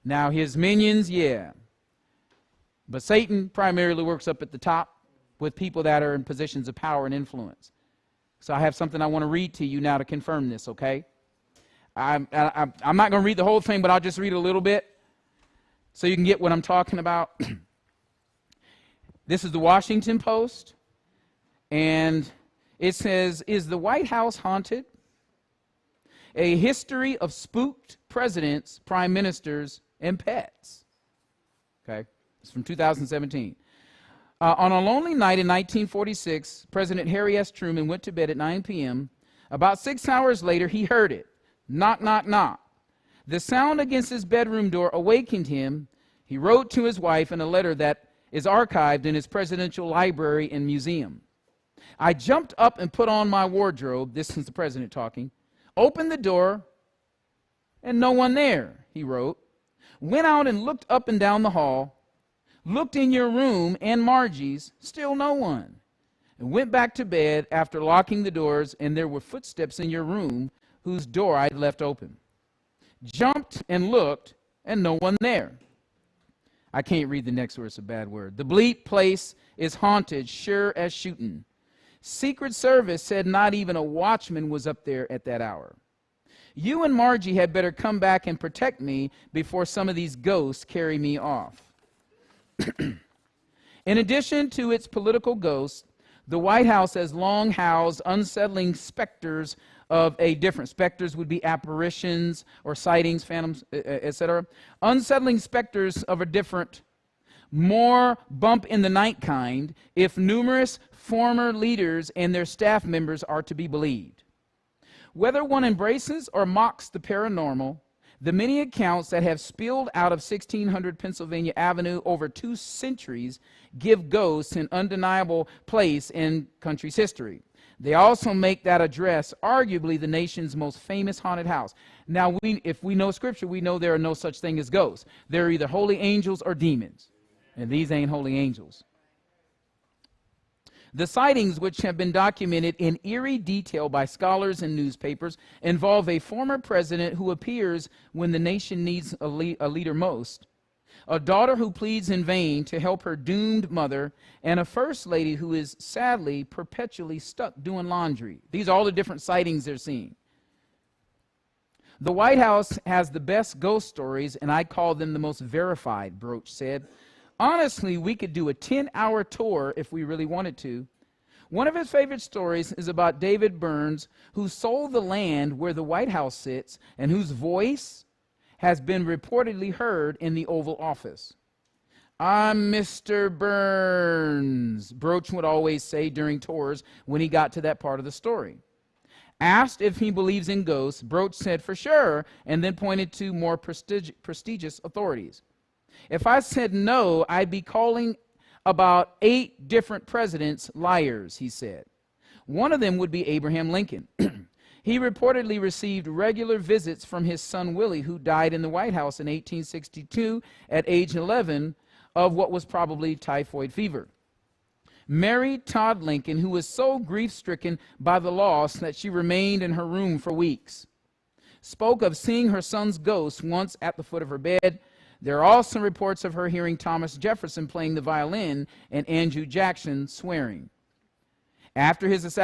Now, his minions, yeah. But Satan primarily works up at the top with people that are in positions of power and influence. So I have something I want to read to you now to confirm this, okay? I'm not going to read the whole thing, but I'll just read a little bit so you can get what I'm talking about. This is the Washington Post, and it says, "Is the White House haunted? A history of spooked presidents, prime ministers, and pets." Okay, it's from 2017. On a lonely night in 1946, President Harry S. Truman went to bed at 9 p.m. About 6 hours later, he heard it. Knock, knock, knock. The sound against his bedroom door awakened him. He wrote to his wife in a letter that is archived in his presidential library and museum. "I jumped up and put on my wardrobe," this is the president talking, "opened the door, and no one there," he wrote. "Went out and looked up and down the hall, looked in your room and Margie's, still no one. And went back to bed after locking the doors, and there were footsteps in your room whose door I'd left open. Jumped and looked, and no one there." I can't read the next word, it's a bad word. "The bleep place is haunted, sure as shooting. Secret Service said not even a watchman was up there at that hour. You and Margie had better come back and protect me before some of these ghosts carry me off." In addition to its political ghosts, the White House has long housed unsettling specters of a different. Specters would be apparitions or sightings, phantoms, etc. Unsettling specters of a different, more bump in the night kind, if numerous former leaders and their staff members are to be believed. Whether one embraces or mocks the paranormal, the many accounts that have spilled out of 1600 Pennsylvania Avenue over 2 centuries give ghosts an undeniable place in country's history. They also make that address arguably the nation's most famous haunted house. Now, if we know Scripture, we know there are no such thing as ghosts. They're either holy angels or demons, and these ain't holy angels. The sightings, which have been documented in eerie detail by scholars and newspapers, involve a former president who appears when the nation needs a leader most, a daughter who pleads in vain to help her doomed mother, and a first lady who is sadly perpetually stuck doing laundry. These are all the different sightings they're seeing. The White House has the best ghost stories, and I call them the most verified, Broach said. Honestly, we could do a 10-hour tour if we really wanted to. One of his favorite stories is about David Burns, who sold the land where the White House sits and whose voice has been reportedly heard in the Oval Office. "I'm Mr. Burns," Broach would always say during tours when he got to that part of the story. Asked if he believes in ghosts, Broach said for sure, and then pointed to more prestigious authorities. "If I said no, I'd be calling about 8 different presidents liars," he said. One of them would be Abraham Lincoln. He reportedly received regular visits from his son Willie, who died in the White House in 1862 at age 11 of what was probably typhoid fever. Mary Todd Lincoln, who was so grief-stricken by the loss that she remained in her room for weeks, spoke of seeing her son's ghost once at the foot of her bed. There are also reports of her hearing Thomas Jefferson playing the violin and Andrew Jackson swearing. After his assassination,